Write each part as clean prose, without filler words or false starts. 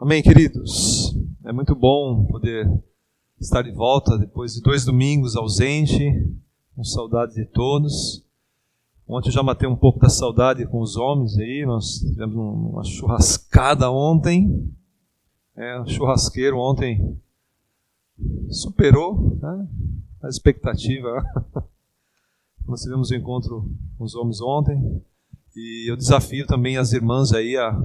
Amém, queridos? É muito bom poder estar de volta depois de 2 domingos ausente, com saudade de todos. Ontem eu já matei um pouco da saudade com os homens aí, nós tivemos uma churrascada ontem. O churrasqueiro ontem superou, né, a expectativa. Nós tivemos um encontro com os homens ontem e eu desafio também as irmãs aí a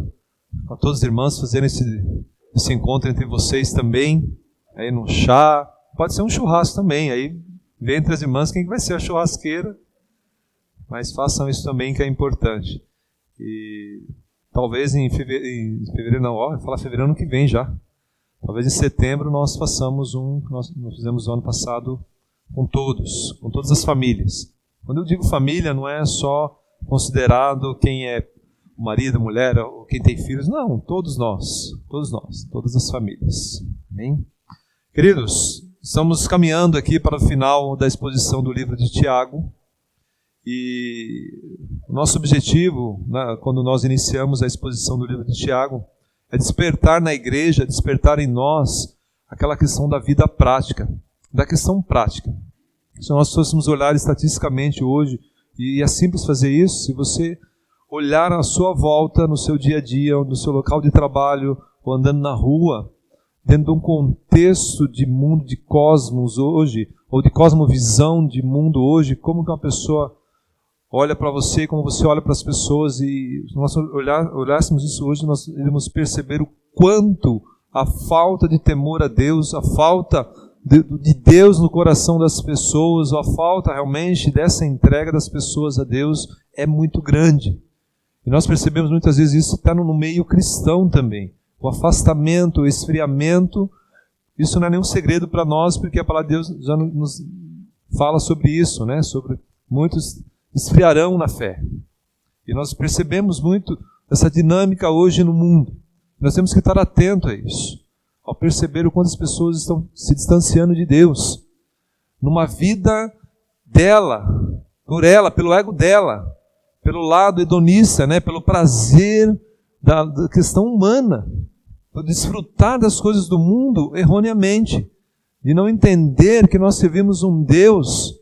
todas as irmãs fazerem esse encontro entre vocês também, aí no chá, pode ser um churrasco também, aí vê entre as irmãs quem vai ser a churrasqueira, mas façam isso também que é importante. E talvez em fevereiro não, falar fevereiro ano que vem já, talvez em setembro nós façamos nós fizemos o ano passado com todas as famílias. Quando eu digo família, não é só considerado quem é o marido, a mulher, ou quem tem filhos. Não, todos nós, todas as famílias. Amém? Queridos, estamos caminhando aqui para o final da exposição do livro de Tiago. E o nosso objetivo, né, quando nós iniciamos a exposição do livro de Tiago, é despertar na igreja, despertar em nós aquela questão da vida prática, da questão prática. Se nós fôssemos olhar estatisticamente hoje, e é simples fazer isso, se você olhar à sua volta, no seu dia a dia, no seu local de trabalho, ou andando na rua, dentro de um contexto de mundo, de cosmos hoje, ou de cosmovisão de mundo hoje, como que uma pessoa olha para você, como você olha para as pessoas, e se nós olhássemos isso hoje, nós iríamos perceber o quanto a falta de temor a Deus, a falta de Deus no coração das pessoas, a falta realmente dessa entrega das pessoas a Deus é muito grande. E nós percebemos muitas vezes isso está no meio cristão também. O afastamento, o esfriamento, isso não é nenhum segredo para nós, porque a palavra de Deus já nos fala sobre isso, né? Sobre muitos esfriarão na fé. E nós percebemos muito essa dinâmica hoje no mundo. Nós temos que estar atentos a isso, ao perceber o quanto as pessoas estão se distanciando de Deus, numa vida dela, por ela, pelo ego dela, pelo lado hedonista, né? Pelo prazer da questão humana, por desfrutar das coisas do mundo erroneamente, de não entender que nós servimos um Deus,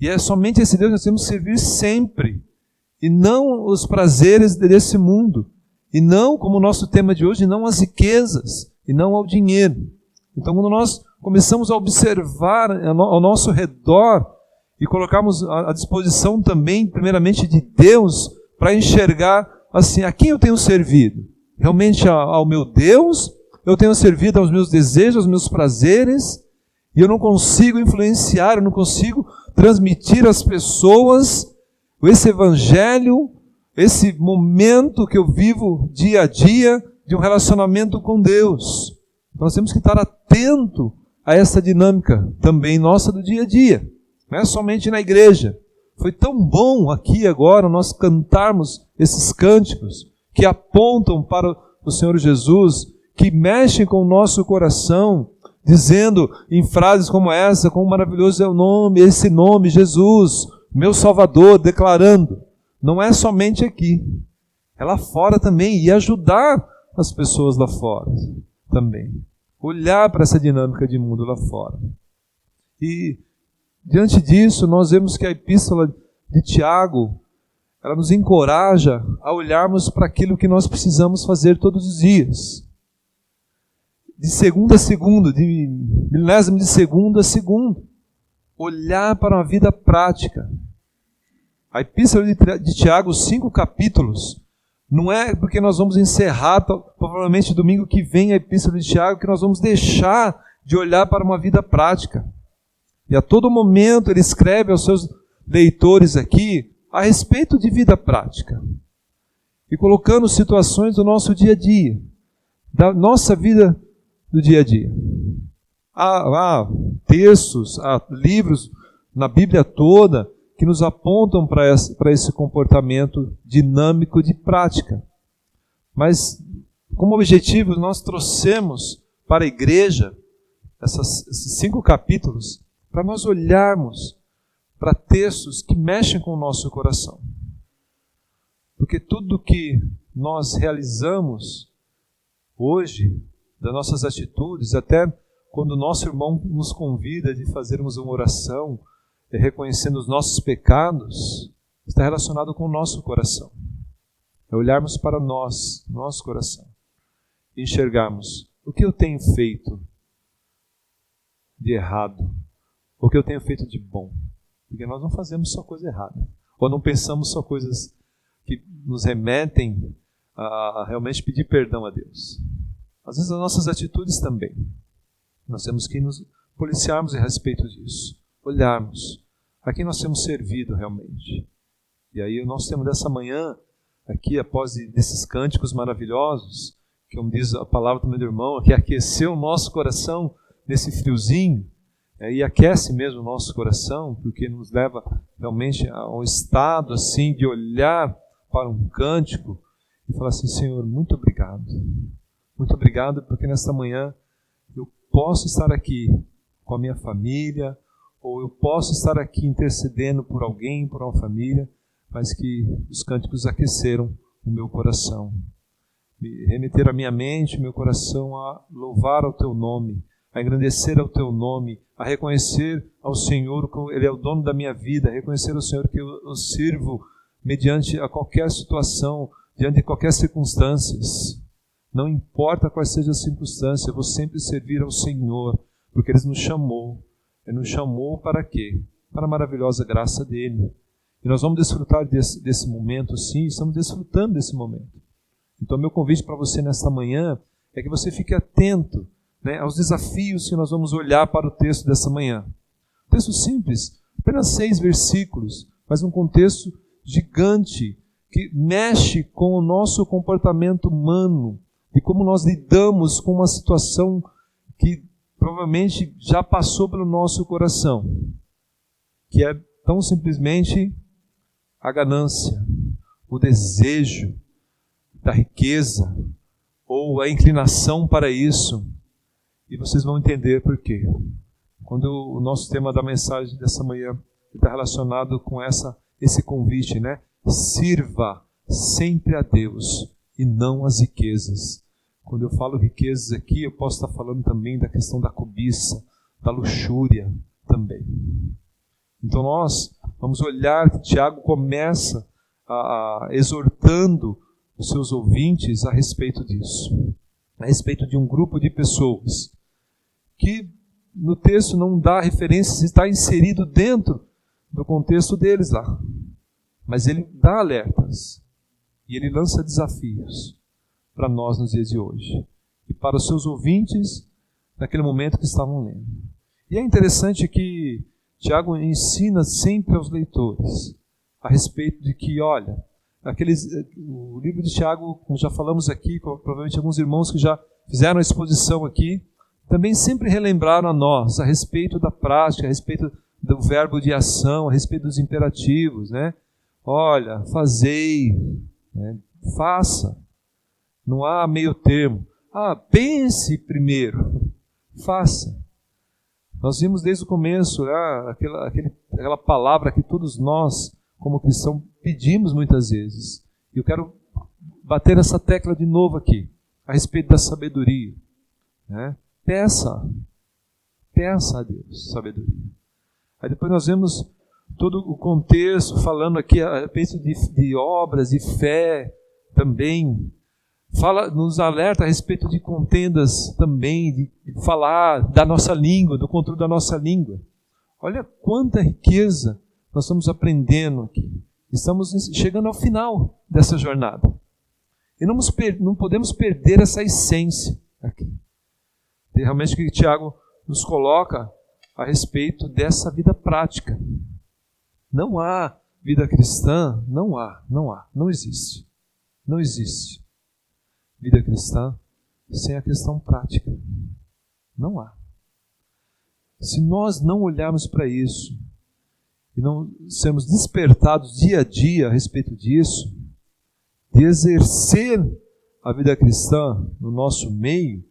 e é somente esse Deus que nós temos que servir sempre, e não os prazeres desse mundo, e não, como o nosso tema de hoje, não as riquezas, e não ao dinheiro. Então, quando nós começamos a observar ao nosso redor, e colocarmos à disposição também, primeiramente, de Deus, para enxergar, assim, a quem eu tenho servido? Realmente ao meu Deus? Eu tenho servido aos meus desejos, aos meus prazeres, e eu não consigo influenciar, eu não consigo transmitir às pessoas esse evangelho, esse momento que eu vivo dia a dia de um relacionamento com Deus. Nós temos que estar atento a essa dinâmica também nossa do dia a dia. Não é somente na igreja. Foi tão bom aqui agora nós cantarmos esses cânticos que apontam para o Senhor Jesus, que mexem com o nosso coração, dizendo em frases como essa, quão maravilhoso é o nome, esse nome, Jesus, meu Salvador, declarando. Não é somente aqui, é lá fora também, e ajudar as pessoas lá fora também. Olhar para essa dinâmica de mundo lá fora. E diante disso, nós vemos que a epístola de Tiago, ela nos encoraja a olharmos para aquilo que nós precisamos fazer todos os dias. De segunda a segunda, de milésimo de segundo a segundo. Olhar para uma vida prática. A epístola de Tiago, 5 capítulos, não é porque nós vamos encerrar, provavelmente domingo que vem, a epístola de Tiago, que nós vamos deixar de olhar para uma vida prática. E a todo momento ele escreve aos seus leitores aqui a respeito de vida prática. E colocando situações do nosso dia a dia, da nossa vida do dia a dia. Há textos, há livros na Bíblia toda que nos apontam para esse comportamento dinâmico de prática. Mas, como objetivo, nós trouxemos para a igreja esses 5 capítulos para nós olharmos para textos que mexem com o nosso coração. Porque tudo que nós realizamos hoje das nossas atitudes, até quando o nosso irmão nos convida de fazermos uma oração, reconhecendo os nossos pecados, está relacionado com o nosso coração. É olharmos para nós, nosso coração, e enxergarmos o que eu tenho feito de errado, o que eu tenho feito de bom. Porque nós não fazemos só coisa errada, ou não pensamos só coisas que nos remetem a realmente pedir perdão a Deus. Às vezes as nossas atitudes também. Nós temos que nos policiarmos a respeito disso, olharmos a quem nós temos servido realmente. E aí o nosso tema dessa manhã, aqui após desses cânticos maravilhosos, que como diz a palavra do meu irmão, que aqueceu o nosso coração nesse friozinho, e aquece mesmo o nosso coração, porque nos leva realmente a um estado assim de olhar para um cântico e falar assim: Senhor, muito obrigado. Muito obrigado porque nesta manhã eu posso estar aqui com a minha família, ou eu posso estar aqui intercedendo por alguém, por uma família, mas que os cânticos aqueceram o meu coração. Me remeteram a minha mente, o meu coração a louvar ao Teu nome, a engrandecer ao Teu nome, a reconhecer ao Senhor que Ele é o dono da minha vida, a reconhecer ao Senhor que eu sirvo mediante a qualquer situação, diante de qualquer circunstância. Não importa quais sejam as circunstâncias, eu vou sempre servir ao Senhor, porque Ele nos chamou. Ele nos chamou para quê? Para a maravilhosa graça dEle. E nós vamos desfrutar desse momento, sim, estamos desfrutando desse momento. Então, meu convite para você nesta manhã é que você fique atento, né, aos desafios que nós vamos olhar para o texto dessa manhã. Um texto simples, apenas 6 versículos, mas um contexto gigante que mexe com o nosso comportamento humano e como nós lidamos com uma situação que provavelmente já passou pelo nosso coração, que é tão simplesmente a ganância, o desejo da riqueza ou a inclinação para isso. E vocês vão entender por quê. Quando o nosso tema da mensagem dessa manhã está relacionado com esse convite, né? Sirva sempre a Deus e não as riquezas. Quando eu falo riquezas aqui, eu posso estar falando também da questão da cobiça, da luxúria também. Então nós vamos olhar que Tiago começa exortando os seus ouvintes a respeito disso, a respeito de um grupo de pessoas que no texto não dá referência se está inserido dentro do contexto deles lá, mas ele dá alertas e ele lança desafios para nós nos dias de hoje e para os seus ouvintes naquele momento que estavam lendo. E é interessante que Tiago ensina sempre aos leitores a respeito de que, olha, o livro de Tiago, como já falamos aqui, provavelmente alguns irmãos que já fizeram a exposição aqui, também sempre relembraram a nós a respeito da prática, a respeito do verbo de ação, a respeito dos imperativos, né? Olha, fazei, né? Faça. Não há meio termo. Pense primeiro, faça. Nós vimos desde o começo aquela palavra que todos nós, como cristãos, pedimos muitas vezes. E eu quero bater nessa tecla de novo aqui, a respeito da sabedoria, né? Peça a Deus sabedoria. Aí depois nós vemos todo o contexto falando aqui a respeito de obras e fé também. Nos alerta a respeito de contendas também, de falar da nossa língua, do controle da nossa língua. Olha quanta riqueza nós estamos aprendendo aqui. Estamos chegando ao final dessa jornada. E não podemos perder essa essência aqui. Realmente o que Tiago nos coloca a respeito dessa vida prática. Não há vida cristã, não existe. Não existe vida cristã sem a questão prática. Não há. Se nós não olharmos para isso e não sermos despertados dia a dia a respeito disso, de exercer a vida cristã no nosso meio,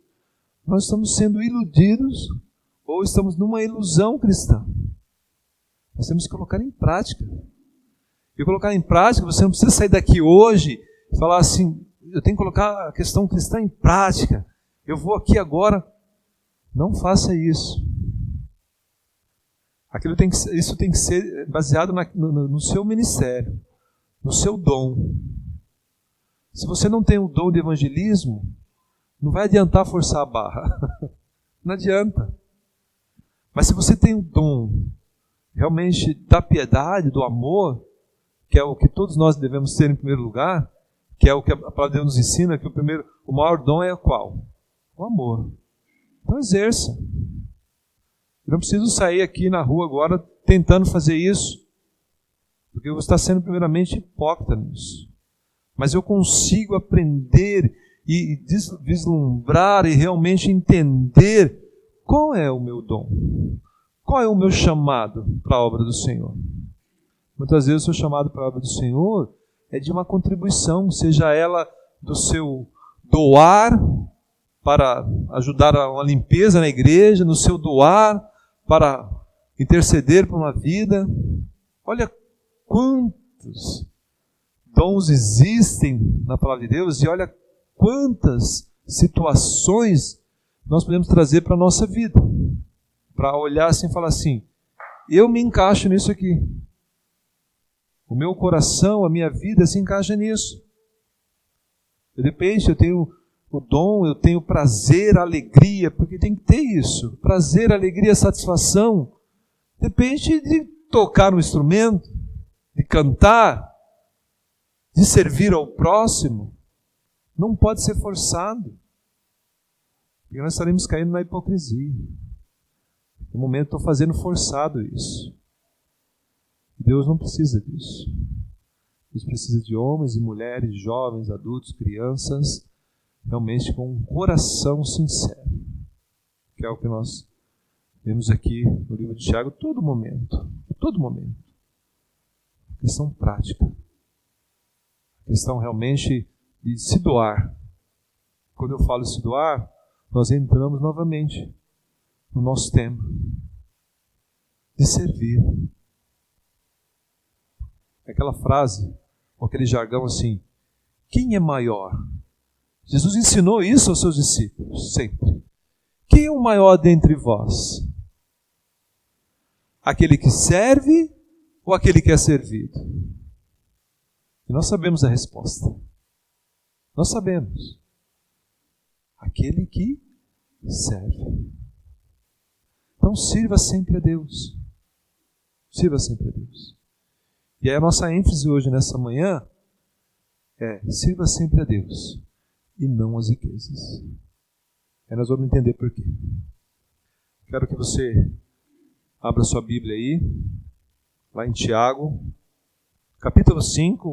nós estamos sendo iludidos ou estamos numa ilusão cristã. Nós temos que colocar em prática. E colocar em prática, você não precisa sair daqui hoje e falar assim: eu tenho que colocar a questão cristã em prática. Eu vou aqui agora. Não faça isso. Isso tem que ser baseado no seu ministério, no seu dom. Se você não tem o dom de evangelismo, não vai adiantar forçar a barra. Não adianta. Mas se você tem o dom realmente da piedade, do amor, que é o que todos nós devemos ter em primeiro lugar, que é o que a palavra de Deus nos ensina, que o maior dom é qual? O amor. Então exerça. Eu não preciso sair aqui na rua agora tentando fazer isso, porque eu vou estar sendo primeiramente hipócrita nisso. Mas eu consigo aprender e vislumbrar e realmente entender qual é o meu dom, qual é o meu chamado para a obra do Senhor. Muitas vezes o seu chamado para a obra do Senhor é de uma contribuição, seja ela do seu doar para ajudar a uma limpeza na igreja, no seu doar para interceder por uma vida. Olha quantos dons existem na palavra de Deus e olha quantas situações nós podemos trazer para a nossa vida. Para olhar assim e falar assim, eu me encaixo nisso aqui. O meu coração, a minha vida se encaixa nisso. De repente eu tenho o dom, eu tenho prazer, alegria, porque tem que ter isso. Prazer, alegria, satisfação. Depende de tocar um instrumento, de cantar, de servir ao próximo. Não pode ser forçado. Porque nós estaremos caindo na hipocrisia. No momento estou fazendo forçado isso. Deus não precisa disso. Deus precisa de homens e mulheres, jovens, adultos, crianças, realmente com um coração sincero. Que é o que nós vemos aqui no livro de Tiago, todo momento. Todo momento. Questão prática. Questão realmente de se doar. Quando eu falo se doar, nós entramos novamente no nosso tema de servir. Aquela frase, ou aquele jargão assim, quem é maior? Jesus ensinou isso aos seus discípulos, sempre. Quem é o maior dentre vós? Aquele que serve ou aquele que é servido? E nós sabemos a resposta. Nós sabemos. Aquele que serve. Então sirva sempre a Deus. Sirva sempre a Deus. E aí a nossa ênfase hoje nessa manhã é sirva sempre a Deus e não as riquezas. Aí nós vamos entender por quê. Quero que você abra sua Bíblia aí, lá em Tiago, capítulo 5,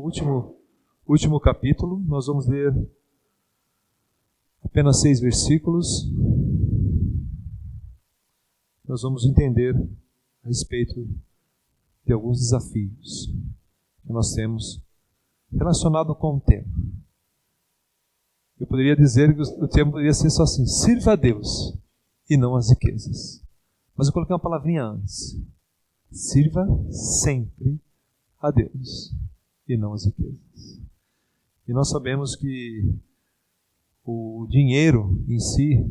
último capítulo. Nós vamos ler apenas 6 versículos. Nós vamos entender a respeito de alguns desafios que nós temos relacionado com o tema. Eu poderia dizer que o tema poderia ser só assim, sirva a Deus e não as riquezas. Mas eu coloquei uma palavrinha antes. Sirva sempre a Deus e não as riquezas. E nós sabemos que o dinheiro em si,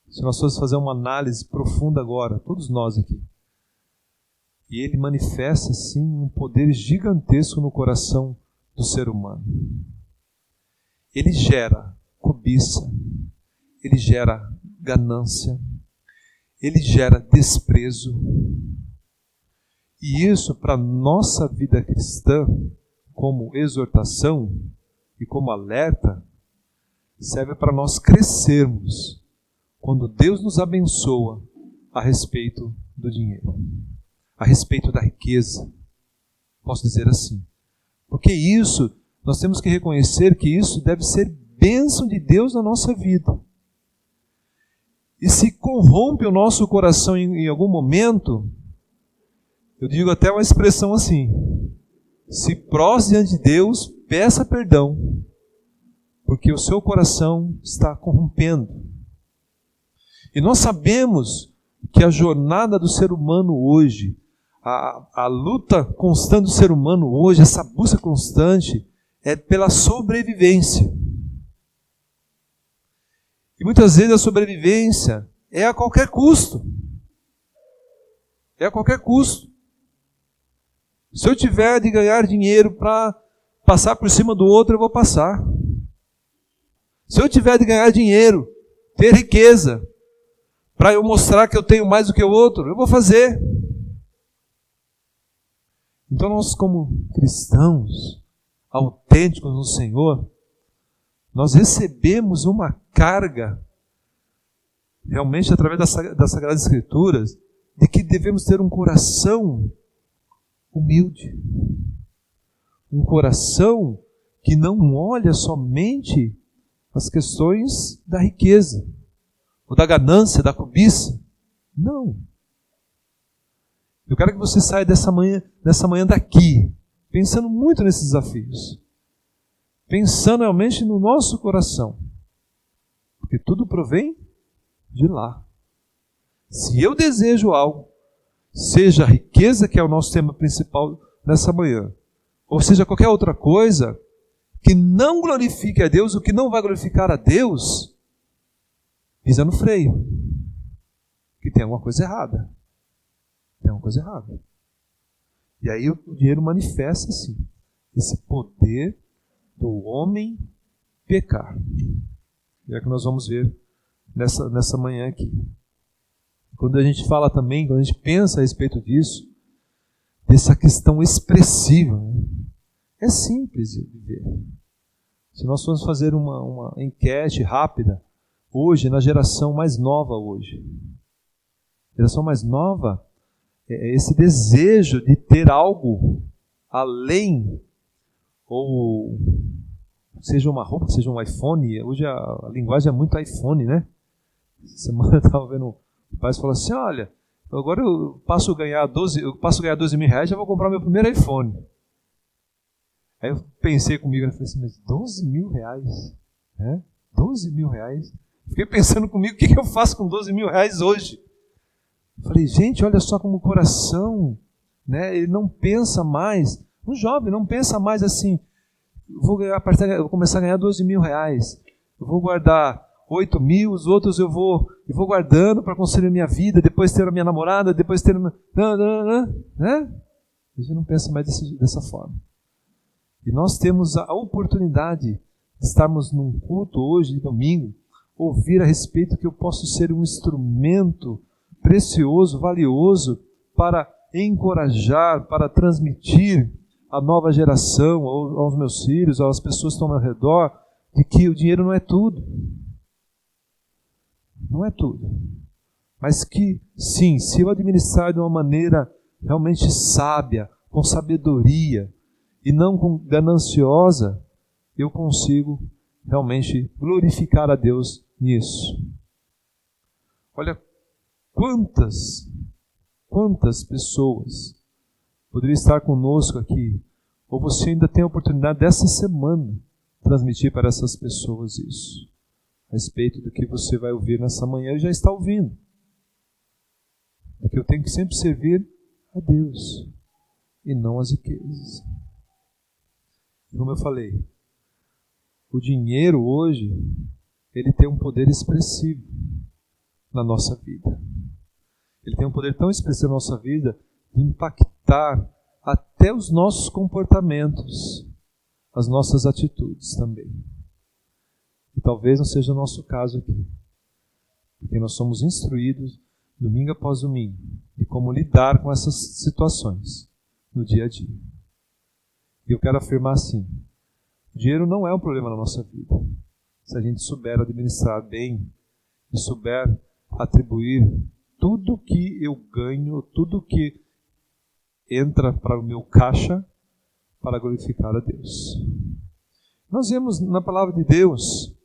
se nós fôssemos fazer uma análise profunda agora, todos nós aqui, e ele manifesta, sim, um poder gigantesco no coração do ser humano. Ele gera cobiça, ele gera ganância, ele gera desprezo. E isso, para a nossa vida cristã, como exortação e como alerta, serve para nós crescermos quando Deus nos abençoa a respeito do dinheiro, a respeito da riqueza. Posso dizer assim. Porque isso, nós temos que reconhecer que isso deve ser bênção de Deus na nossa vida. E se corrompe o nosso coração em algum momento, eu digo até uma expressão assim, se prostre diante de Deus, peça perdão, porque o seu coração está corrompendo. E nós sabemos que a jornada do ser humano hoje, a luta constante do ser humano hoje, essa busca constante, é pela sobrevivência. E muitas vezes a sobrevivência é a qualquer custo. É a qualquer custo. Se eu tiver de ganhar dinheiro para passar por cima do outro, eu vou passar. Se eu tiver de ganhar dinheiro, ter riqueza, para eu mostrar que eu tenho mais do que o outro, eu vou fazer. Então nós, como cristãos autênticos no Senhor, nós recebemos uma carga, realmente através das Sagradas Escrituras, de que devemos ter um coração humilde. Um coração que não olha somente as questões da riqueza, ou da ganância, da cobiça. Não. Eu quero que você saia dessa manhã daqui, pensando muito nesses desafios. Pensando realmente no nosso coração. Porque tudo provém de lá. Se eu desejo algo, seja a riqueza, que é o nosso tema principal nessa manhã, ou seja qualquer outra coisa que não glorifique a Deus, o que não vai glorificar a Deus, pisa no freio. Que tem alguma coisa errada. Tem alguma coisa errada. E aí o dinheiro manifesta assim, esse poder do homem pecar. E é o que nós vamos ver nessa manhã aqui. Quando a gente fala também, quando a gente pensa a respeito disso, dessa questão expressiva, né? É simples de ver. Se nós formos fazer uma enquete rápida, hoje, na geração mais nova hoje, geração mais nova, esse desejo de ter algo além, ou seja uma roupa, seja um iPhone, hoje a linguagem é muito iPhone, né? Essa semana eu estava vendo, o pai falou assim, olha, agora eu passo a ganhar 12 mil reais, já vou comprar meu primeiro iPhone. Aí eu pensei comigo, eu falei assim, mas 12 mil reais? 12 mil reais? Fiquei pensando comigo, o que eu faço com 12 mil reais hoje? Falei, gente, olha só como o coração, né, ele não pensa mais, um jovem não pensa mais assim, vou começar a ganhar 12 mil reais, eu vou guardar 8 mil, os outros eu vou guardando para construir a minha vida, depois ter a minha namorada, depois ter... né? A gente não pensa mais dessa forma. E nós temos a oportunidade de estarmos num culto hoje, de domingo, ouvir a respeito que eu posso ser um instrumento precioso, valioso, para encorajar, para transmitir à nova geração, aos meus filhos, às pessoas que estão ao meu redor, de que o dinheiro não é tudo. Não é tudo. Mas que, sim, se eu administrar de uma maneira realmente sábia, com sabedoria, e não gananciosa, eu consigo realmente glorificar a Deus nisso. Olha, quantas pessoas poderiam estar conosco aqui, ou você ainda tem a oportunidade dessa semana transmitir para essas pessoas isso, a respeito do que você vai ouvir nessa manhã e já está ouvindo. É que eu tenho que sempre servir a Deus e não as riquezas. Como eu falei, o dinheiro hoje, ele tem um poder expressivo na nossa vida. Ele tem um poder tão expressivo na nossa vida de impactar até os nossos comportamentos, as nossas atitudes também. E talvez não seja o nosso caso aqui, porque nós somos instruídos domingo após domingo de como lidar com essas situações no dia a dia. E eu quero afirmar assim, o dinheiro não é um problema na nossa vida. Se a gente souber administrar bem e souber atribuir tudo que eu ganho, tudo que entra para o meu caixa para glorificar a Deus. Nós vemos na palavra de Deus,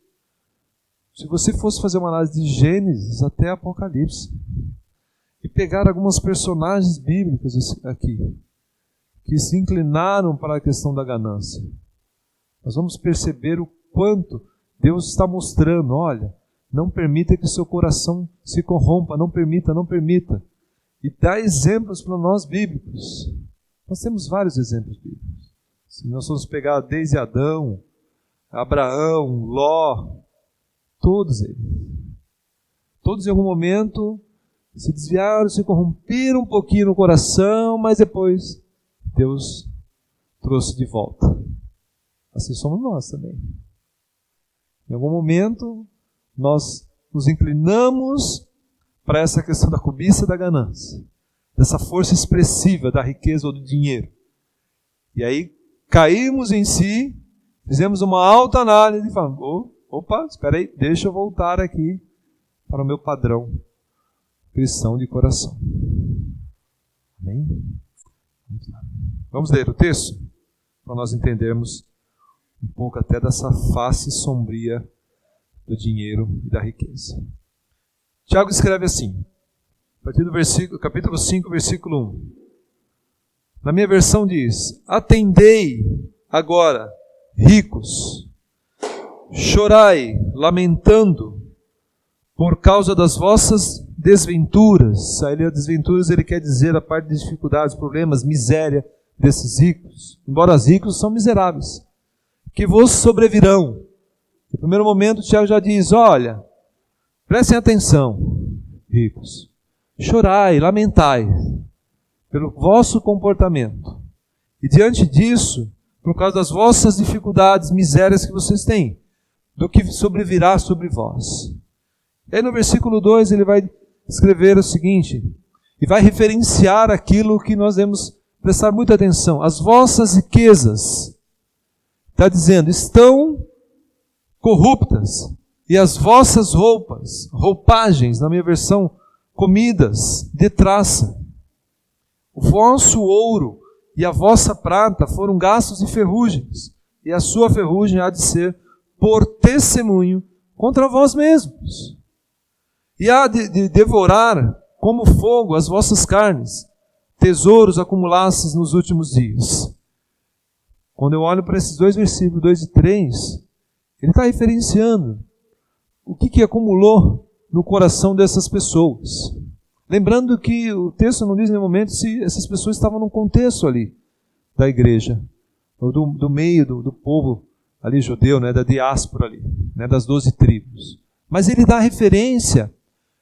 se você fosse fazer uma análise de Gênesis até Apocalipse, e pegar algumas personagens bíblicas aqui, que se inclinaram para a questão da ganância, nós vamos perceber o quanto Deus está mostrando, olha, não permita que seu coração se corrompa, não permita. E dá exemplos para nós bíblicos. Nós temos vários exemplos bíblicos. Se nós formos pegar desde Adão, Abraão, Ló, todos eles. Todos em algum momento se desviaram, se corromperam um pouquinho no coração, mas depois Deus trouxe de volta. Assim somos nós também. Em algum momento nós nos inclinamos para essa questão da cobiça e da ganância, dessa força expressiva da riqueza ou do dinheiro. E aí caímos em si, fizemos uma autoanálise e falamos, opa, espera aí, deixa eu voltar aqui para o meu padrão cristão de coração. Amém? Vamos ler o texto para nós entendermos um pouco até dessa face sombria do dinheiro e da riqueza. Tiago escreve assim, a partir do capítulo 5, versículo 1. Na minha versão diz: atendei agora, ricos, chorai, lamentando, por causa das vossas desventuras. Aí, desventuras, ele quer dizer a parte de dificuldades, problemas, miséria desses ricos. Embora os ricos são miseráveis, que vos sobrevirão. No primeiro momento, Tiago já diz, olha, prestem atenção, ricos, chorai, lamentai, pelo vosso comportamento. E diante disso, por causa das vossas dificuldades, misérias que vocês têm, do que sobrevirá sobre vós. E aí no versículo 2 ele vai escrever o seguinte, e vai referenciar aquilo que nós devemos prestar muita atenção. As vossas riquezas, está dizendo, estão corruptas, e as vossas roupas, roupagens, na minha versão, comidas de traça. O vosso ouro e a vossa prata foram gastos em ferrugens, e a sua ferrugem há de ser por testemunho contra vós mesmos. E há de devorar como fogo as vossas carnes, tesouros acumulastes nos últimos dias. Quando eu olho para esses dois versículos, 2 e 3, ele está referenciando o que acumulou no coração dessas pessoas. Lembrando que o texto não diz em nenhum momento se essas pessoas estavam num contexto ali da igreja, ou do meio do povo ali judeu, né, da diáspora ali, né, das 12 tribos. Mas ele dá referência,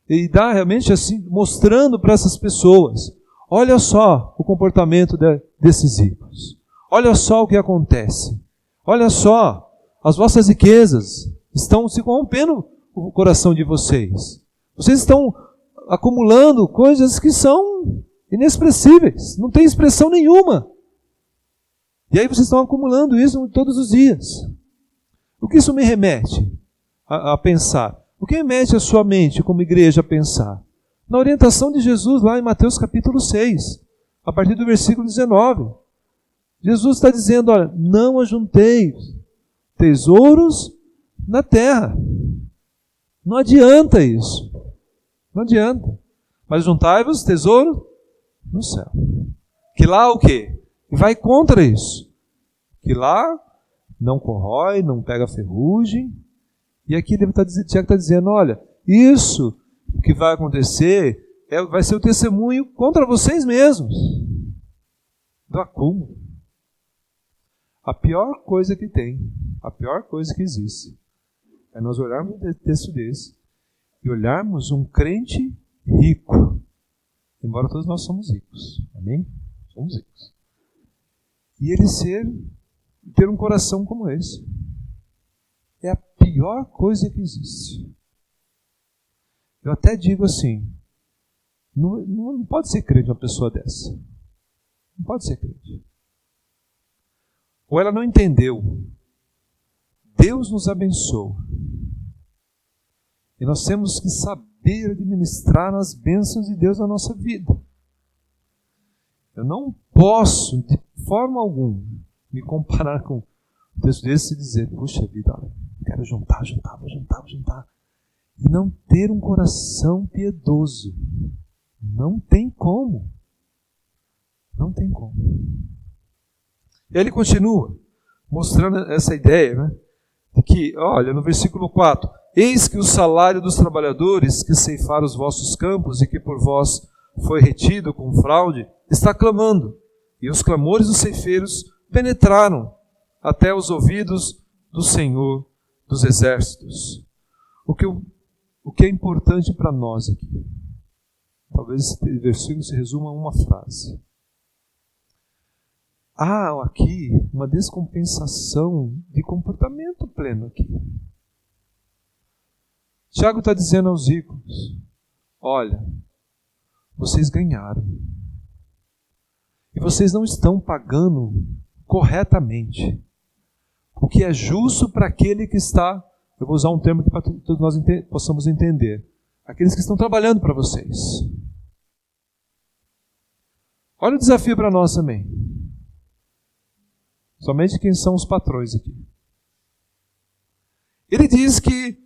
ele dá realmente assim, mostrando para essas pessoas, olha só o comportamento desses ricos, olha só o que acontece, olha só, as vossas riquezas estão se corrompendo o coração de vocês. Vocês estão acumulando coisas que são inexpressíveis, não tem expressão nenhuma. E aí vocês estão acumulando isso todos os dias. O que isso me remete a pensar? O que remete a sua mente como igreja a pensar? Na orientação de Jesus lá em Mateus capítulo 6, a partir do versículo 19. Jesus está dizendo, olha, não ajunteis tesouros na terra. Não adianta isso. Não adianta. Mas juntai-vos tesouro no céu. Que lá o quê? Vai contra isso. Que lá não corrói, não pega ferrugem. E aqui Tiago está dizendo, olha, isso que vai acontecer vai ser o testemunho contra vocês mesmos. Do acúmulo. A pior coisa que tem, a pior coisa que existe, é nós olharmos um texto desse e olharmos um crente rico. Embora todos nós somos ricos. Amém? Somos ricos. E ele ter um coração como esse. É a pior coisa que existe. Eu até digo assim, não pode ser crente uma pessoa dessa. Não pode ser crente. Ou ela não entendeu. Deus nos abençoa. E nós temos que saber administrar as bênçãos de Deus na nossa vida. Eu não posso, de forma alguma, me comparar com um texto desse e dizer, puxa vida, olha, quero juntar. E não ter um coração piedoso. Não tem como. Não tem como. E ele continua mostrando essa ideia, né? De que, olha, no versículo 4, eis que o salário dos trabalhadores que ceifaram os vossos campos e que por vós foi retido com fraude, está clamando. E os clamores dos ceifeiros penetraram até os ouvidos do Senhor dos Exércitos. O que o o que é importante para nós aqui. Talvez esse versículo se resuma a uma frase. Há aqui uma descompensação de comportamento pleno aqui. Tiago está dizendo aos ricos, olha, vocês ganharam. E vocês não estão pagando corretamente o que é justo para aquele que está, eu vou usar um termo para que todos nós possamos entender, aqueles que estão trabalhando para vocês. Olha o desafio para nós também. Somente quem são os patrões aqui. Ele diz que,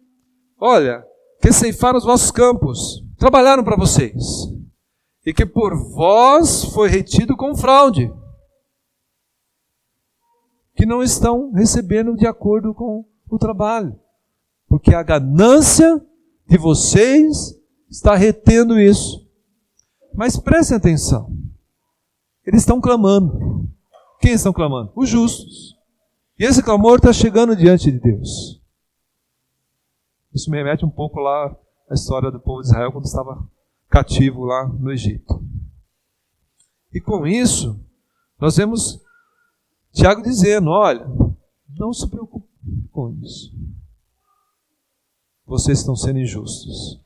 olha, que ceifaram os vossos campos, trabalharam para vocês, e que por vós foi retido com fraude, que não estão recebendo de acordo com o trabalho, porque a ganância de vocês está retendo isso. Mas prestem atenção, eles estão clamando. Quem estão clamando? Os justos. E esse clamor está chegando diante de Deus. Isso me remete um pouco lá à história do povo de Israel quando estava cativo lá no Egito. E com isso, nós vemos Tiago dizendo, olha, não se preocupe com isso. Vocês estão sendo injustos.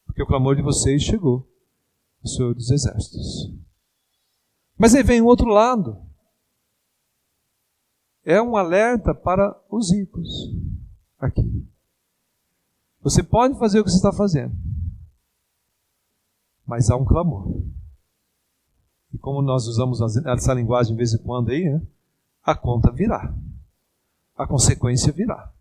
Porque o clamor de vocês chegou ao Senhor dos Exércitos. Mas aí vem o outro lado. É um alerta para os ricos. Aqui. Você pode fazer o que você está fazendo. Mas há um clamor. E como nós usamos essa linguagem de vez em quando aí, né? A conta virá. A consequência virá.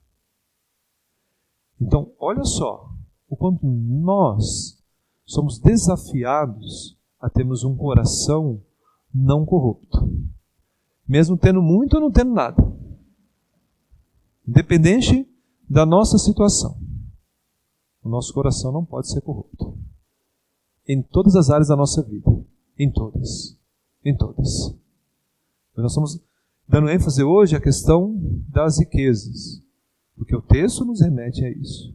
Então, olha só. O quanto nós somos desafiados a termos um coração não corrupto. Mesmo tendo muito ou não tendo nada. Independente da nossa situação. O nosso coração não pode ser corrupto. Em todas as áreas da nossa vida. Em todas. Em todas. Nós estamos dando ênfase hoje à questão das riquezas. Porque o texto nos remete a isso.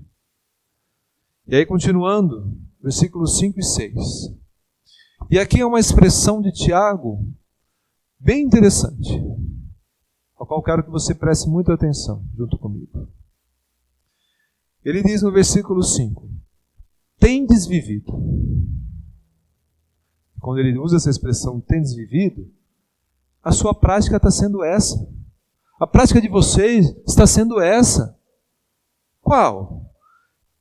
E aí, continuando, versículos 5 e 6. E aqui é uma expressão de Tiago bem interessante, ao qual quero que você preste muita atenção junto comigo. Ele diz no versículo 5, tendes vivido. Quando ele usa essa expressão, tendes vivido, a sua prática está sendo essa. A prática de vocês está sendo essa. Qual?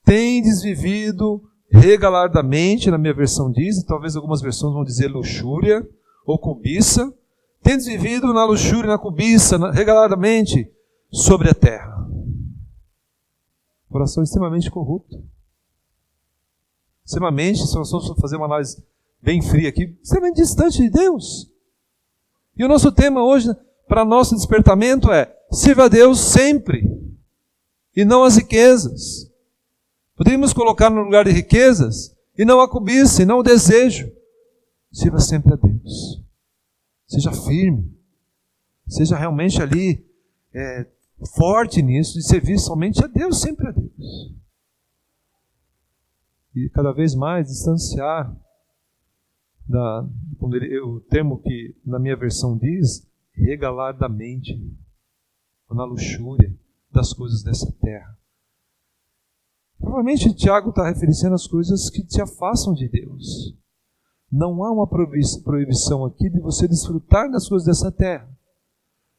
Tendes vivido regalardamente, na minha versão diz, talvez algumas versões vão dizer luxúria ou cobiça. Tendes vivido na luxúria e na cobiça, regaladamente, sobre a terra. Coração extremamente corrupto. Extremamente, se nós formos fazer uma análise bem fria aqui, extremamente distante de Deus. E o nosso tema hoje, para nosso despertamento é, sirva a Deus sempre, e não as riquezas. Poderíamos colocar no lugar de riquezas, e não a cobiça, e não o desejo. Sirva sempre a Deus. Seja firme. Seja realmente ali forte nisso, de servir somente a Deus, sempre a Deus. E cada vez mais distanciar o termo que na minha versão diz, regaladamente, ou na luxúria das coisas dessa terra. Provavelmente Tiago está referenciando as coisas que te afastam de Deus. Não há uma proibição aqui de você desfrutar das coisas dessa terra.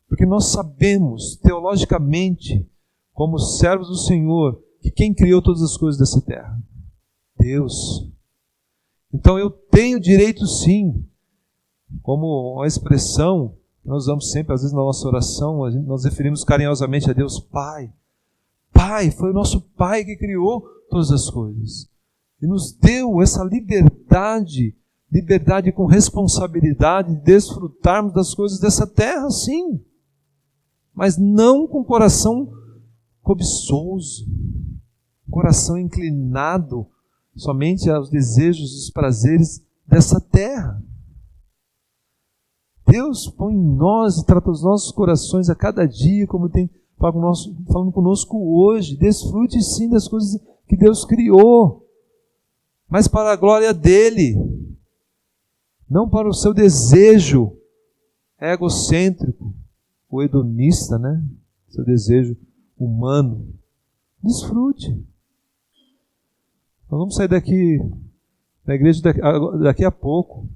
Porque nós sabemos, teologicamente, como servos do Senhor, que quem criou todas as coisas dessa terra? Deus. Então eu tenho direito sim, como uma expressão que nós usamos sempre, às vezes na nossa oração, nós referimos carinhosamente a Deus, Pai. Pai, foi o nosso Pai que criou todas as coisas. E nos deu essa liberdade com responsabilidade de desfrutarmos das coisas dessa terra, sim. Mas não com coração cobiçoso, coração inclinado somente aos desejos, os prazeres dessa terra. Deus põe em nós e trata os nossos corações a cada dia como tem falando conosco hoje. Desfrute sim das coisas que Deus criou, mas para a glória dele, não para o seu desejo egocêntrico, o hedonista, né? Seu desejo humano. Desfrute. Nós vamos sair daqui da igreja daqui a pouco.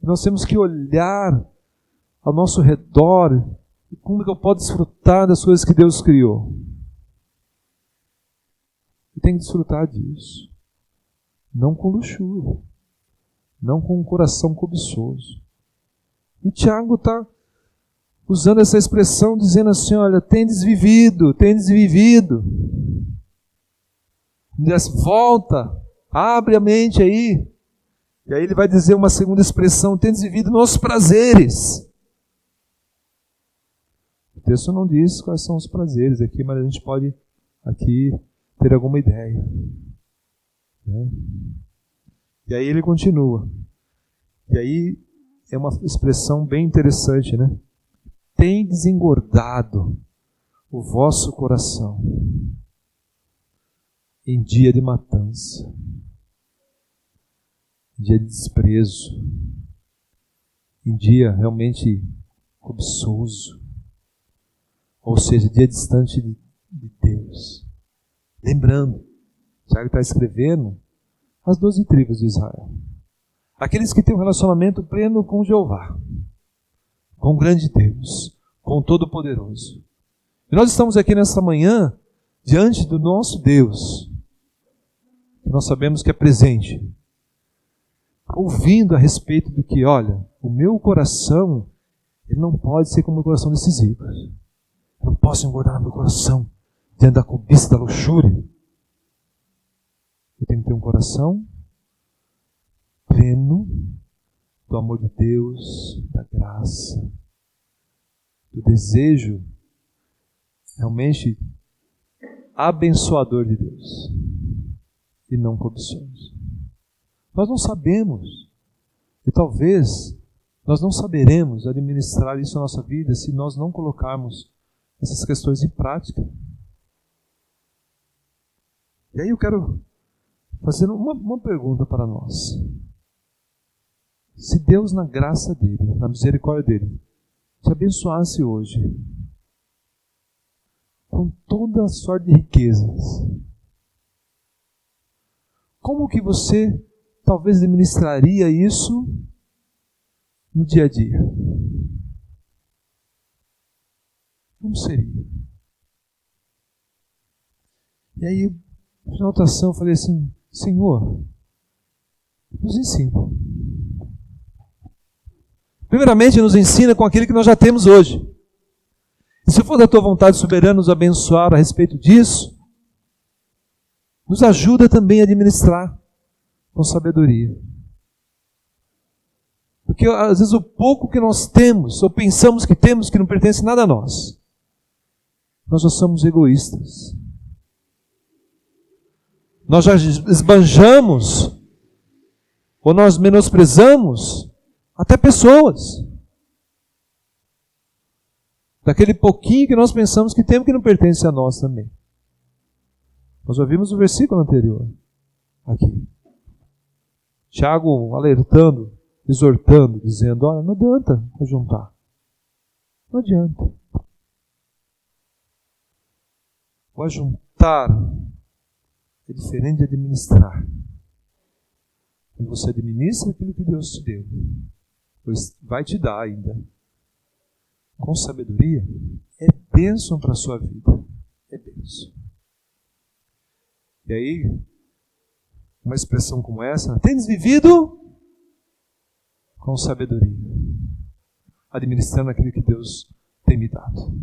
Nós temos que olhar ao nosso redor e como que eu posso desfrutar das coisas que Deus criou. Eu tenho que desfrutar disso. Não com luxúria. Não com um coração cobiçoso. E Tiago está usando essa expressão, dizendo assim, olha, tendes vivido. Diz, volta, abre a mente aí. E aí ele vai dizer uma segunda expressão, tendes vivido nos prazeres. O texto não diz quais são os prazeres aqui, mas a gente pode aqui ter alguma ideia. Né? E aí ele continua. E aí é uma expressão bem interessante, né? Tendes engordado o vosso coração em dia de matança, dia de desprezo, em dia realmente cobiçoso, ou seja, dia distante de Deus. Lembrando, Tiago está escrevendo as 12 tribos de Israel. Aqueles que têm um relacionamento pleno com Jeová, com o grande Deus, com o Todo-Poderoso. E nós estamos aqui nesta manhã, diante do nosso Deus, que nós sabemos que é presente, ouvindo a respeito do que, olha, o meu coração, ele não pode ser como o coração desses ricos. Eu não posso engordar meu coração diante da cobiça, da luxúria. Eu tenho que ter um coração pleno do amor de Deus, da graça, do desejo realmente abençoador de Deus e não cobiçoso. Nós não sabemos, e talvez nós não saberemos administrar isso na nossa vida se nós não colocarmos essas questões em prática. E aí eu quero fazer uma pergunta para nós. Se Deus, na graça dele, na misericórdia dele, te abençoasse hoje com toda a sorte de riquezas, como que você talvez administraria isso no dia a dia? Como seria? E aí, na anotação, eu falei assim, Senhor, nos ensina. Primeiramente, nos ensina com aquilo que nós já temos hoje. E se for da tua vontade soberana nos abençoar a respeito disso, nos ajuda também a administrar com sabedoria. Porque às vezes o pouco que nós temos, ou pensamos que temos, que não pertence nada a nós, nós já somos egoístas. Nós já esbanjamos, ou nós menosprezamos até pessoas. Daquele pouquinho que nós pensamos que temos, que não pertence a nós também. Nós já vimos o versículo anterior aqui. Tiago alertando, exortando, dizendo, olha, não adianta juntar. Não adianta. O ajuntar é diferente de administrar. Quando você administra aquilo que Deus te deu, pois vai te dar ainda, com sabedoria, é bênção para a sua vida. É bênção. E aí, uma expressão como essa, tendes vivido com sabedoria, administrando aquilo que Deus tem me dado.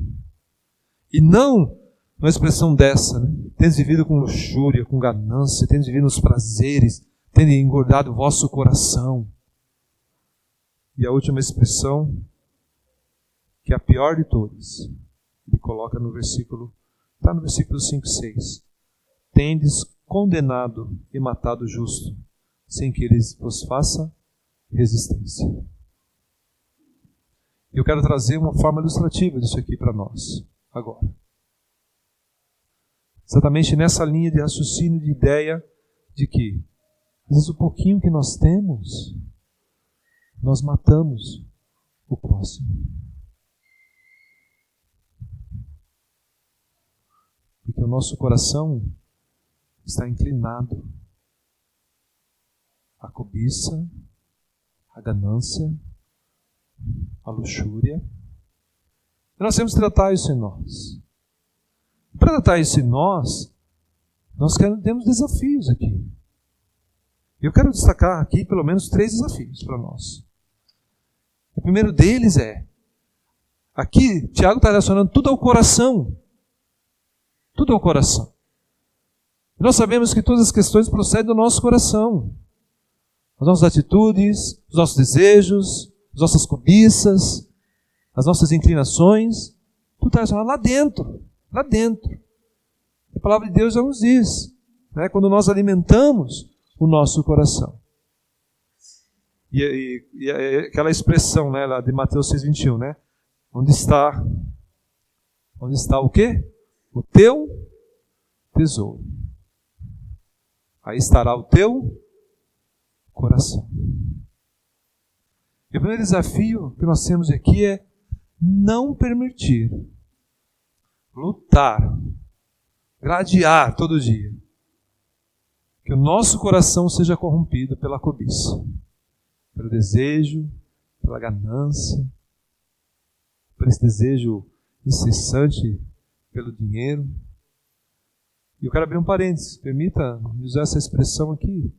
E não uma expressão dessa, né? Tendes vivido com luxúria, com ganância, tendes vivido nos prazeres, tendes engordado o vosso coração. E a última expressão, que é a pior de todas, ele coloca no versículo, está no versículo 5 e 6. Tendes condenado e matado o justo, sem que ele vos faça resistência. Eu quero trazer uma forma ilustrativa disso aqui para nós. agora. Exatamente nessa linha de raciocínio, de ideia de que, às vezes, o pouquinho que nós temos, nós matamos o próximo. Porque o nosso coração está inclinado à cobiça, à ganância, à luxúria. E nós temos que tratar isso em nós. Para tratar isso em nós temos desafios aqui. Eu quero destacar aqui pelo menos 3 desafios para nós. O primeiro deles aqui Tiago está relacionando tudo ao coração. Tudo ao coração. E nós sabemos que todas as questões procedem do nosso coração. As nossas atitudes, os nossos desejos, as nossas cobiças, as nossas inclinações, tudo está relacionado lá dentro. Lá dentro. A palavra de Deus já nos diz, né, quando nós alimentamos o nosso coração. E aquela expressão, né, lá de Mateus 6,21, né? Onde está o quê? O teu tesouro. Aí estará o teu coração. E o primeiro desafio que nós temos aqui é não permitir, lutar, gladiar todo dia, que o nosso coração seja corrompido pela cobiça, pelo desejo, pela ganância, por esse desejo incessante pelo dinheiro. E eu quero abrir um parênteses, permita-me usar essa expressão aqui.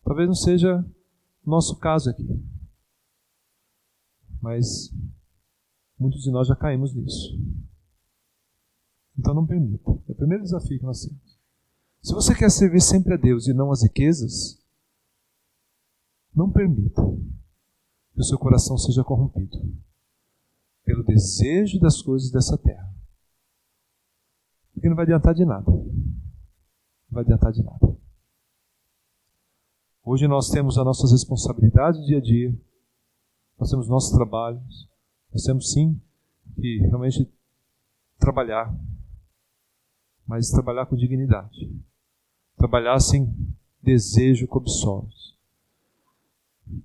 Talvez não seja o nosso caso aqui, mas muitos de nós já caímos nisso. Então não permita. É o primeiro desafio que nós temos. Se você quer servir sempre a Deus e não às riquezas, não permita que o seu coração seja corrompido pelo desejo das coisas dessa terra. Porque não vai adiantar de nada. Não vai adiantar de nada. Hoje nós temos as nossas responsabilidades do dia a dia. Nós temos nossos trabalhos. Nós temos sim que realmente trabalhar. Mas trabalhar com dignidade. Trabalhar sem desejo cobiçoso.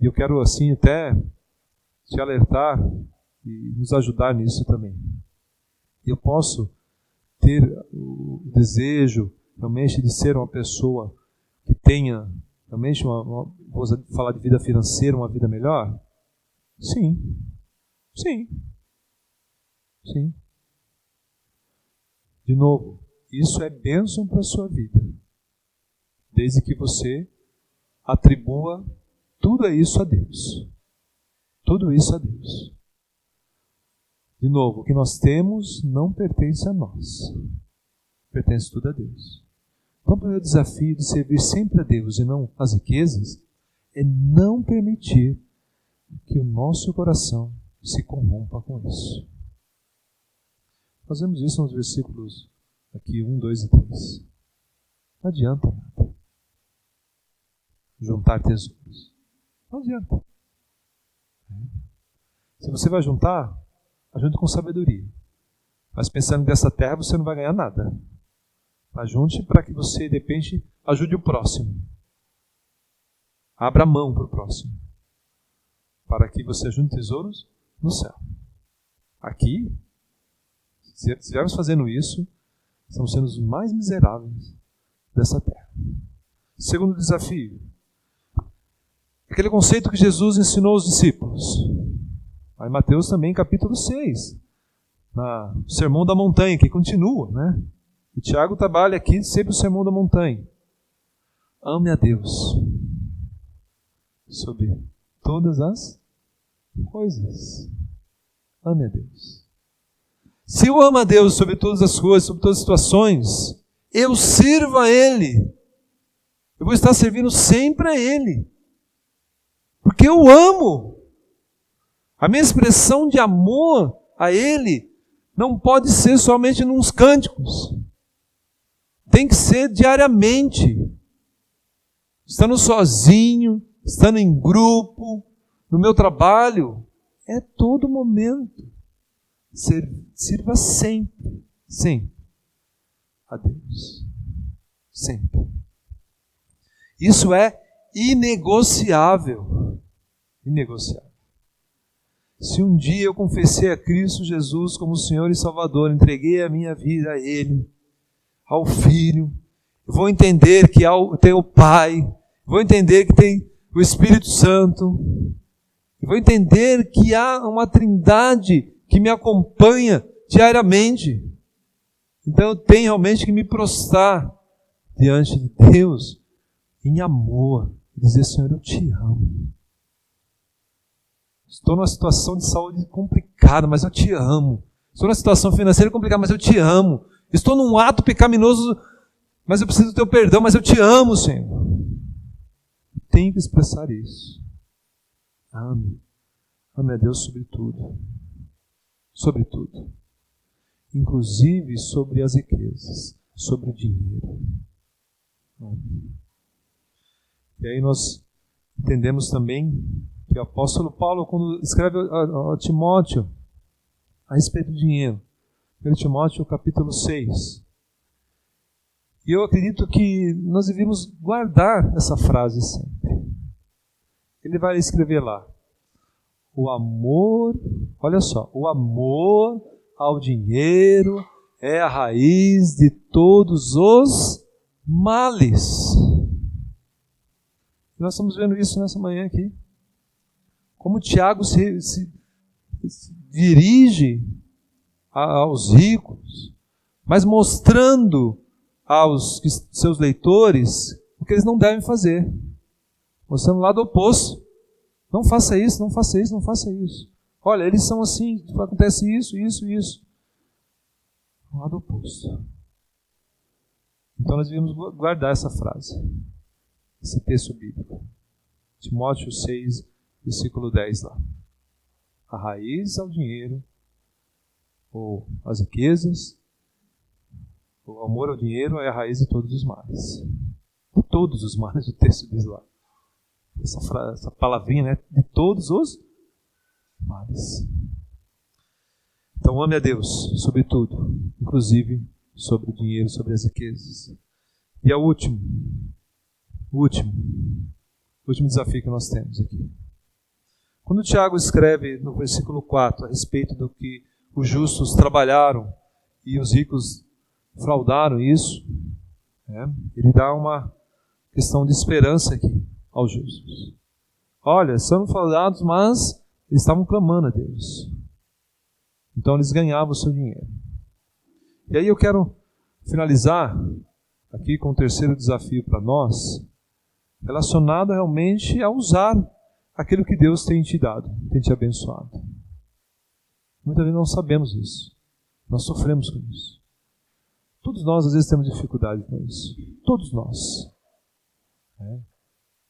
E eu quero assim até te alertar e nos ajudar nisso também. Eu posso ter o desejo realmente de ser uma pessoa que tenha realmente vou falar de vida financeira, uma vida melhor? Sim. Sim. Sim. De novo, isso é bênção para a sua vida. Desde que você atribua tudo isso a Deus. Tudo isso a Deus. De novo, o que nós temos não pertence a nós. Pertence tudo a Deus. Então, o primeiro desafio de servir sempre a Deus e não às riquezas é não permitir que o nosso coração se corrompa com isso. Fazemos isso nos versículos aqui 1, 2 e 3. Não adianta nada juntar tesouros. Não adianta. Se você vai juntar, ajunte com sabedoria. Mas pensando que dessa terra você não vai ganhar nada. Ajunte para que você, de repente, ajude o próximo. Abra mão para o próximo. Para que você ajunte tesouros no céu. Aqui, se estivermos fazendo isso, estamos sendo os mais miseráveis dessa terra. Segundo desafio. Aquele conceito que Jesus ensinou aos discípulos. Aí Mateus também, capítulo 6. No Sermão da Montanha, que continua, né? E Tiago trabalha aqui sempre o Sermão da Montanha. Ame a Deus sobre todas as coisas. Ame a Deus. Se eu amo a Deus sobre todas as coisas, sobre todas as situações, eu sirvo a Ele. Eu vou estar servindo sempre a Ele. Porque eu amo. A minha expressão de amor a Ele não pode ser somente nos cânticos. Tem que ser diariamente. Estando sozinho, estando em grupo, no meu trabalho. É todo momento. Sirva sempre, sempre a Deus. Sempre. Isso é inegociável. Inegociável. Se um dia eu confessei a Cristo Jesus como Senhor e Salvador, entreguei a minha vida a Ele, ao Filho, eu vou entender que tem o Pai, vou entender que tem o Espírito Santo, eu vou entender que há uma trindade que me acompanha diariamente. Então eu tenho realmente que me prostrar diante de Deus em amor, e dizer: Senhor, eu te amo. Estou numa situação de saúde complicada, mas eu te amo. Estou numa situação financeira complicada, mas eu te amo. Estou num ato pecaminoso, mas eu preciso do teu perdão, mas eu te amo, Senhor. Tenho que expressar isso. Ame. Ame a Deus sobre tudo. Sobre tudo. Inclusive sobre as riquezas, sobre o dinheiro. E aí nós entendemos também que o apóstolo Paulo, quando escreve a Timóteo a respeito do dinheiro, 1 Timóteo capítulo 6, e eu acredito que nós devemos guardar essa frase sempre. Ele vai escrever lá: o amor, olha só, o amor ao dinheiro é a raiz de todos os males. Nós estamos vendo isso nessa manhã aqui. Como Tiago se dirige aos ricos, mas mostrando aos seus leitores o que eles não devem fazer. Mostrando o lado oposto. Não faça isso, não faça isso, não faça isso. Olha, eles são assim, acontece isso, isso, isso. O lado oposto. Então nós devemos guardar essa frase, esse texto bíblico. Timóteo 6, versículo 10 lá. A raiz ao dinheiro, ou as riquezas, o amor ao dinheiro é a raiz de todos os males. De todos os males, o texto diz lá. Essa palavrinha, né? De todos os males. Então ame a Deus sobre tudo, inclusive sobre o dinheiro, sobre as riquezas. E é o último desafio que nós temos aqui. Quando o Tiago escreve no versículo 4 a respeito do que os justos trabalharam e os ricos fraudaram isso, ele dá uma questão de esperança aqui aos justos. Olha, são fraudados, mas eles estavam clamando a Deus. Então eles ganhavam o seu dinheiro. E aí eu quero finalizar aqui com o terceiro desafio para nós, relacionado realmente a usar aquilo que Deus tem te dado, tem te abençoado. Muitas vezes não sabemos isso. Nós sofremos com isso. Todos nós às vezes temos dificuldade com isso. Todos nós.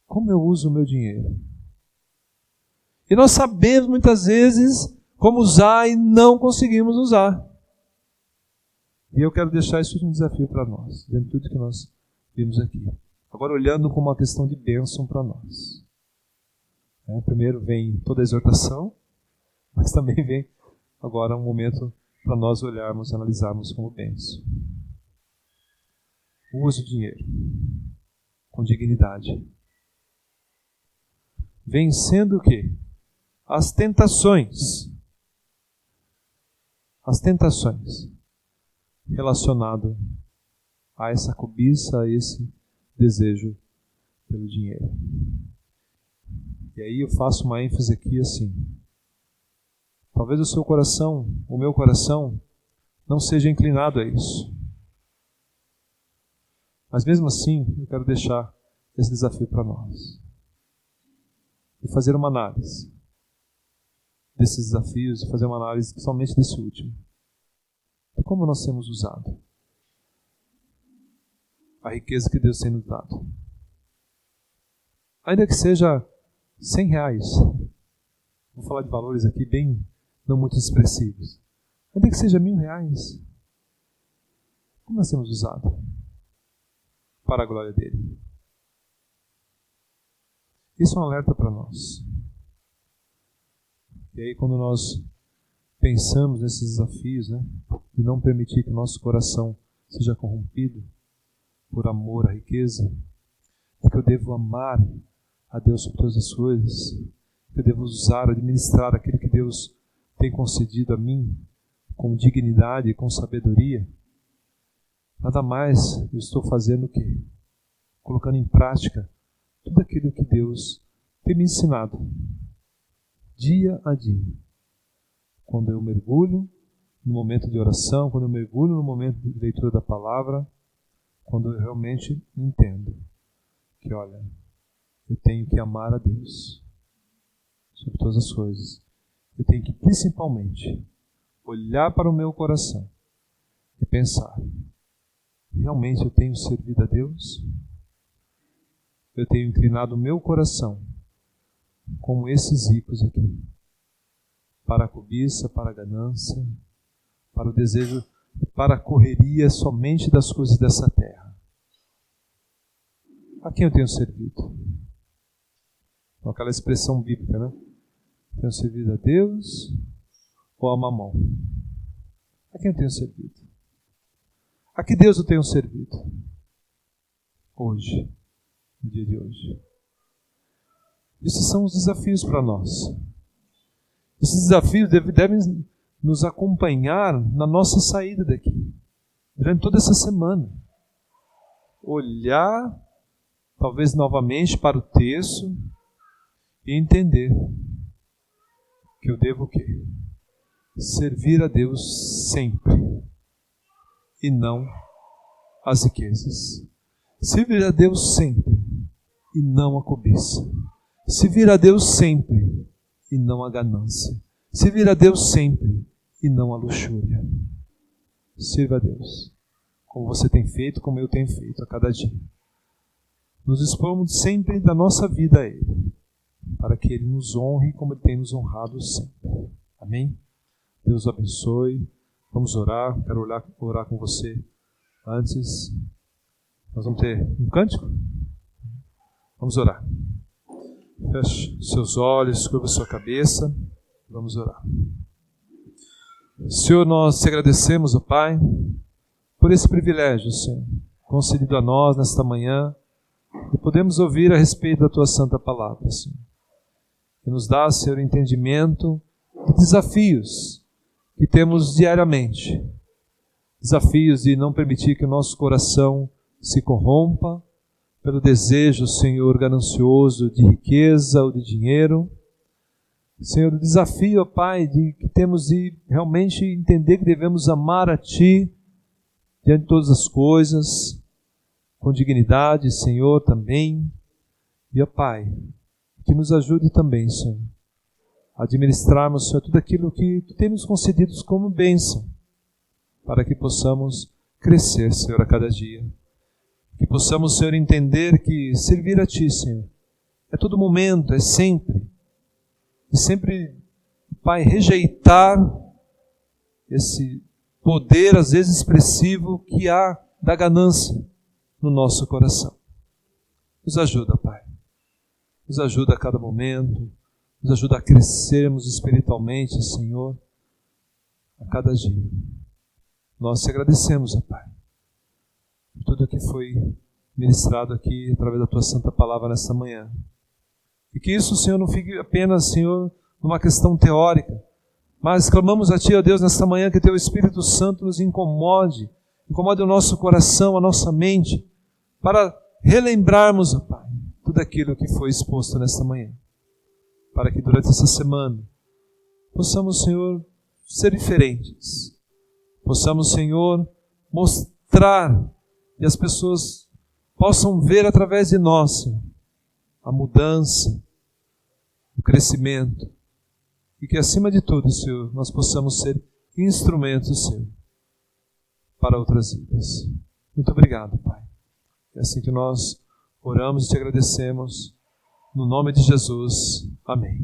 Como eu uso o meu dinheiro? E nós sabemos muitas vezes como usar e não conseguimos usar. E eu quero deixar isso como um desafio para nós, dentro de tudo que nós vimos aqui. Agora olhando como uma questão de bênção para nós. Primeiro vem toda a exortação, mas também vem agora um momento para nós olharmos e analisarmos como bênção. Use o dinheiro com dignidade. Vencendo o quê? As tentações. As tentações relacionadas a essa cobiça, a esse desejo pelo dinheiro. E aí eu faço uma ênfase aqui assim. Talvez o seu coração, o meu coração, não seja inclinado a isso. Mas mesmo assim, eu quero deixar esse desafio para nós. E fazer uma análise desses desafios, e fazer uma análise somente desse último. E como nós temos usado a riqueza que Deus tem nos dado. Ainda que seja R$100. Vou falar de valores aqui bem, não muito expressivos. Ainda que seja R$1.000. Como nós temos usado para a glória dele? Isso é um alerta para nós. E aí quando nós pensamos nesses desafios, né? De não permitir que o nosso coração seja corrompido por amor à riqueza, que eu devo amar a Deus sobre todas as coisas, que eu devo usar, administrar aquilo que Deus tem concedido a mim com dignidade e com sabedoria. Nada mais eu estou fazendo o quê? Colocando em prática tudo aquilo que Deus tem me ensinado, dia a dia. Quando eu mergulho no momento de oração, quando eu mergulho no momento de leitura da palavra, quando eu realmente entendo que, olha, eu tenho que amar a Deus sobre todas as coisas. Eu tenho que, principalmente, olhar para o meu coração e pensar, realmente eu tenho servido a Deus? Eu tenho inclinado o meu coração, como esses ricos aqui, para a cobiça, para a ganância, para o desejo, para a correria somente das coisas dessa terra. A quem eu tenho servido? Com aquela expressão bíblica, né? Tenho servido a Deus ou a Mamão? A quem eu tenho servido? A que Deus eu tenho servido? Hoje, no dia de hoje. Esses são os desafios para nós. Esses desafios devem nos acompanhar na nossa saída daqui, durante toda essa semana. Olhar, talvez novamente, para o texto e entender que eu devo o quê? Servir a Deus sempre e não as riquezas. Servir a Deus sempre e não a cobiça. Servir a Deus sempre e não a ganância. Servir a Deus sempre e não a luxúria. Sirva a Deus, como você tem feito, como eu tenho feito a cada dia. Nos expomos sempre da nossa vida a Ele, para que Ele nos honre como Ele tem nos honrado sempre. Amém? Deus o abençoe. Vamos orar. Quero orar com você. Antes, nós vamos ter um cântico. Vamos orar. Feche seus olhos, curva sua cabeça. Vamos orar. Senhor, nós te agradecemos, ó Pai, por esse privilégio, Senhor, concedido a nós nesta manhã, de podermos ouvir a respeito da Tua Santa Palavra, Senhor. Que nos dá, Senhor, entendimento de desafios que temos diariamente. Desafios de não permitir que o nosso coração se corrompa pelo desejo, Senhor, ganancioso de riqueza ou de dinheiro. Senhor, o desafio, ó Pai, de que temos de realmente entender que devemos amar a Ti diante de todas as coisas, com dignidade, Senhor, também. E, ó Pai, que nos ajude também, Senhor, a administrarmos, Senhor, tudo aquilo que Tu tem nos concedido como bênção, para que possamos crescer, Senhor, a cada dia. Que possamos, Senhor, entender que servir a Ti, Senhor, é todo momento, é sempre. E sempre, Pai, rejeitar esse poder, às vezes expressivo, que há da ganância no nosso coração. Nos ajuda, Pai. Nos ajuda a cada momento. Nos ajuda a crescermos espiritualmente, Senhor, a cada dia. Nós te agradecemos, ó Pai, por tudo que foi ministrado aqui através da Tua Santa Palavra nesta manhã. E que isso, Senhor, não fique apenas, Senhor, numa questão teórica, mas clamamos a Ti, ó Deus, nesta manhã, que Teu Espírito Santo nos incomode o nosso coração, a nossa mente, para relembrarmos, ó Pai, tudo aquilo que foi exposto nesta manhã, para que durante essa semana possamos, Senhor, ser diferentes, possamos, Senhor, mostrar e as pessoas possam ver através de nós, Senhor, a mudança, o crescimento, e que acima de tudo, Senhor, nós possamos ser instrumentos, Senhor, para outras vidas. Muito obrigado, Pai. É assim que nós oramos e te agradecemos, no nome de Jesus. Amém.